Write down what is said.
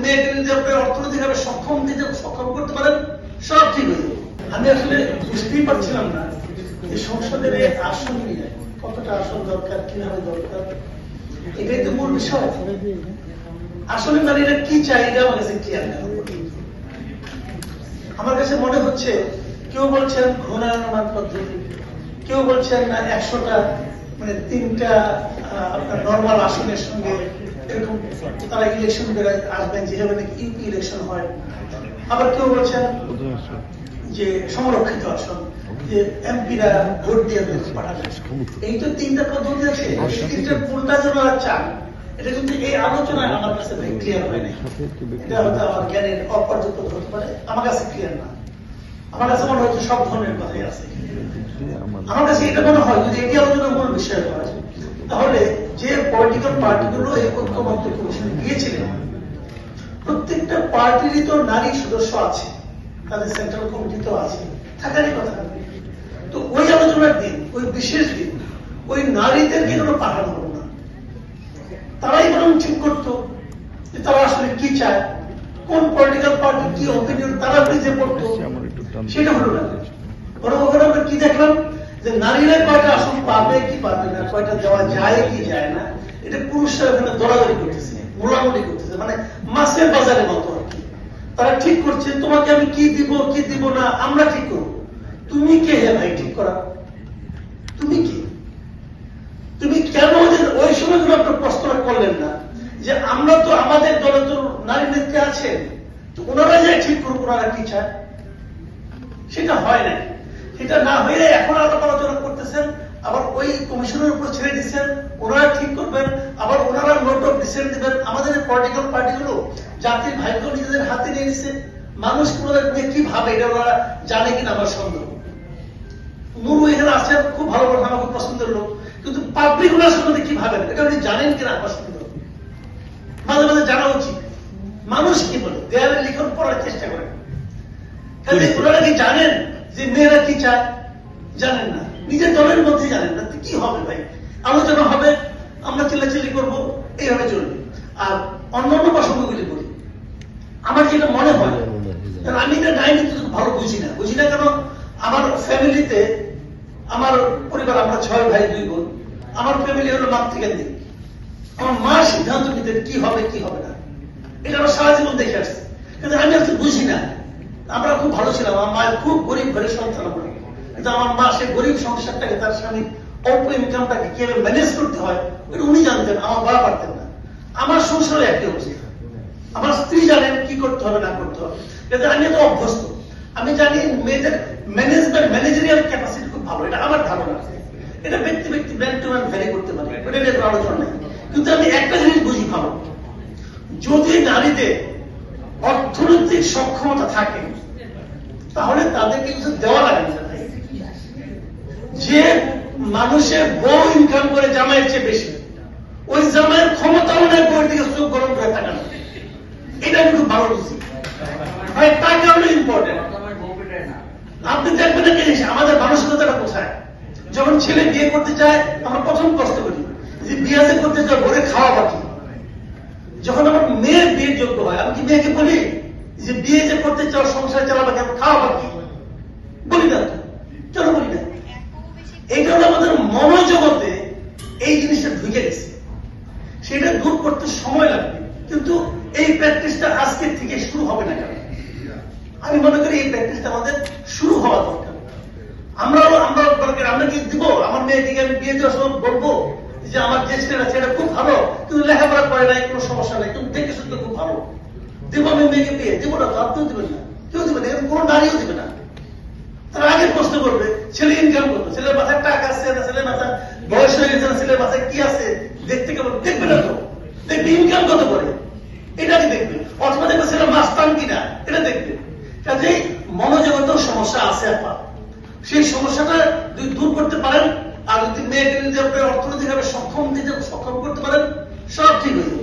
মেয়েকে যদি আপনি অর্থনৈতিকভাবে সক্ষম করতে পারেন, সব ঠিক হয়ে যাবে। আমি আসলে বুঝতেই পারছিলাম না যে সংসদের আসন নিয়ে কতটা আসন দরকার, কিভাবে দরকার, এটাই তো মূল বিষয়। আসলে নারীরা কি চাই এটা আমার কাছে ক্লিয়ার না। আমার কাছে মনে হচ্ছে কেউ বলছেন ঘূর্ণায়মান পদ্ধতি, কেউ বলছেন না 100টা মানে 3টা আপনার নর্মাল আসনের সঙ্গে এরকম তারা ইলেকশন করে আসবেন, যেভাবে নাকি ইউপি ইলেকশন হয়। আবার কেউ বলছেন যে সংরক্ষিত আসন, যে এমপিরা ভোট দিয়ে পাঠাবে। এই তো 3টা পদ্ধতি আছে, এই 3টার কোনটা যেন চান, এটা কিন্তু এই আলোচনায় আমার কাছে ক্লিয়ার হয় নাই। এটা হয়তো আমার জ্ঞানের অপর্যাপ্ত হতে পারে, আমার কাছে ক্লিয়ার না। আমার কাছে মনে হচ্ছে সব ধরনের কথাই আছে। আমার কাছে এটা মনে হয় যদি এটি আলোচনার মূল বিষয় হয়, তাহলে যে পলিটিক্যাল পার্টিগুলো এই ঐক্যমত্য কমিশনে গিয়েছিলেন, প্রত্যেকটা পার্টিরই তো নারী সদস্য আছে, তাদের সেন্ট্রাল কমিটিতেও আছে, থাকারই কথা। তো ওই আলোচনার দিন, ওই বিশেষ দিন, ওই নারীদেরকে কোনো পাঠানো হলো না। তারাই বরং ঠিক করতো যে তারা আসলে কি চায়, কোন পলিটিক্যাল পার্টি কি অপিনিয়ন তারা বুঝে পড়তো, সেটা হলো না। বরং ওখানে আমরা কি দেখলাম যে নারীরা কয়টা আসন পাবে কি পাবে না, কয়টা দেওয়া যায় কি যায় না, এটা পুরুষরা ওখানে দরাদরি করতেছে, মোলামুলি করতেছে, মানে মাছের বাজারের মতো আর কি। তারা ঠিক করছে তোমাকে আমি কি দিব না আমরা ঠিক করবো। তুমি কে হে ভাই ঠিক করা? তুমি কি? তুমি কেন ওই সময় আপনার প্রশ্ন করলেন না যে আমরা তো আমাদের দলে তো নারী নেত্রী আছেন, তো ওনারা যে ঠিক করবো ওনারা কি চায়, সেটা হয় না। সেটা না হয়ে এখন আলোচনা করতেছেন, আবার ওই কমিশনের উপর ছেড়ে দিচ্ছেন, ওনারা ঠিক করবেন, আবার ওনারা নোট অফ ডিসেন্ট দিবেন। আমাদের পলিটিক্যাল পার্টিগুলো জাতির ভাগ্য নিজেদের হাতে নিয়ে নিচ্ছে। মানুষ ওনাদের নিয়ে কি ভাবে এটা ওনারা জানে কিনা আমার সন্দেহ। নুরু এখানে আছেন, খুব ভালো কথা, আমার খুব পছন্দের লোক, কিন্তু পাবলিক ওনার সম্বন্ধে কি ভাবেন এটা উনি জানেন কিনা আমার সন্দেহ। মাঝে মাঝে জানা উচিত মানুষ কি বলে, দেয়ালে লিখন পড়ার চেষ্টা করেন। ওনারা কি জানেন যে মেয়েরা কি চায়? জানেন না, নিজের দলের মধ্যে জানেন না। কি হবে ভাই? আলোচনা হবে, আমরা চিল্লাচিল্লি করবো, এইভাবে চলবে। আর অন্যান্য প্রসঙ্গগুলি বলি, আমার যেটা মনে হয়, আমি এটা ডাইনি ভালো বুঝি না কেন, আমার ফ্যামিলিতে, আমার পরিবার, আমরা 6 ভাই 2 বোন, আমার ফ্যামিলি হলো মাতৃকেন্দ্রিক। আমার মা সিদ্ধান্ত নিতেন কি হবে কি হবে না, এটা আমরা সারা জীবন দেখে আসছি, কিন্তু আমি আজকে বুঝি না। আমরা খুব ভালো ছিলাম, আমার মায়ের খুব গরিব ঘরের সন্তান আমরা, কিন্তু আমার মা সে গরিব সংসারটাকে, তার স্বামীর অল্প ইনকামটাকে কিভাবে ম্যানেজ করতে হয় এটা উনি জানতেন, আমার বাবা পারতেন না। আমার সংসারে একটি অবস্থা, আমার স্ত্রী জানেন কি করতে হবে না করতে হবে, কিন্তু আমি তো অভ্যস্ত। আমি জানি মেয়েদের ম্যানেজারিয়াল ক্যাপাসিটি খুব ভালো, এটা আমার ধারণা। এটা ব্যক্তি ম্যান টু ম্যান ভ্যারি করতে পারে, এটা নিয়ে আলোচনা নেই। কিন্তু আমি একটা জিনিস বুঝি ভালো, যদি নারীদের অর্থনৈতিক সক্ষমতা থাকে তাহলে তাদেরকে কিছু দেওয়া লাগে না। যে মানুষের বউ ইনকাম করে জামাইয়ের চেয়ে বেশি, ওই জামাইয়ের ক্ষমতাও নেই বউয়ের দিকে চোখ গরম করে তাকানো, এটা আমি খুব ভালো বুঝি। টাকা হলো ইম্পর্টেন্ট। আপনি দেখবেন একটা জিনিস, আমাদের মানসিকতাটা কোথায়? যখন ছেলে বিয়ে করতে চায় আমরা প্রথম কষ্ট করি যে বিয়ে যে করতে চায় ঘরে খাওয়া বাকি। যখন আমার মেয়ের বিয়ের যোগ্য হয়, আমি কি মেয়েকে বলি যে বিয়ে যে করতে চাও সংসার চালাবা কেন, খাওয়া বাকি? বলি না তো, কেন বলি না? এইটা হলো আমাদের মনোজগতে এই জিনিসটা ঢুকে গেছে, সেটা দূর করতে সময় লাগবে। কিন্তু এই প্র্যাকটিসটা আজকের থেকে শুরু হবে না কেন? আমি মনে করি এই প্র্যাকটিসটা আমাদের শুরু হওয়া দরকার। আমরা কি দিব আমার মেয়েকে আমি বিয়ে দেওয়ার সময় বলবো যে আমার যে ছেলেটা সেটা খুব ভালো, কিন্তু লেখাপড়া করে নাই, কোনো সমস্যা নাই, কিন্তু দেখে শুনতে খুব ভালো, দিব আমি মেয়েকে বিয়ে? দিব না তো, আপনিও দিবেন না, কেউ দিবেন না, কোনো নারীও দিবে না। তারা আগে প্রশ্ন করবে ছেলে ইনকাম করবে, ছেলের মাথায় টাকা আছে না, ছেলের মাথায় বয়স হয়ে গেছে না, ছেলের মাথায় কি আছে দেখতে কেমন, দেখবে না তো, দেখবে ইনকাম কত করে এটাকে দেখবে, অথবা দেখবে ছেলে মাস্তান কিনা এটা দেখবে। কাজেই মনোজগতেও সমস্যা আছে আপনার, সেই সমস্যাটা যদি দূর করতে পারেন আর যদি মেয়েকে যদি আপনি অর্থনৈতিকভাবে সক্ষম করতে পারেন, সব ঠিক হয়ে যাবে।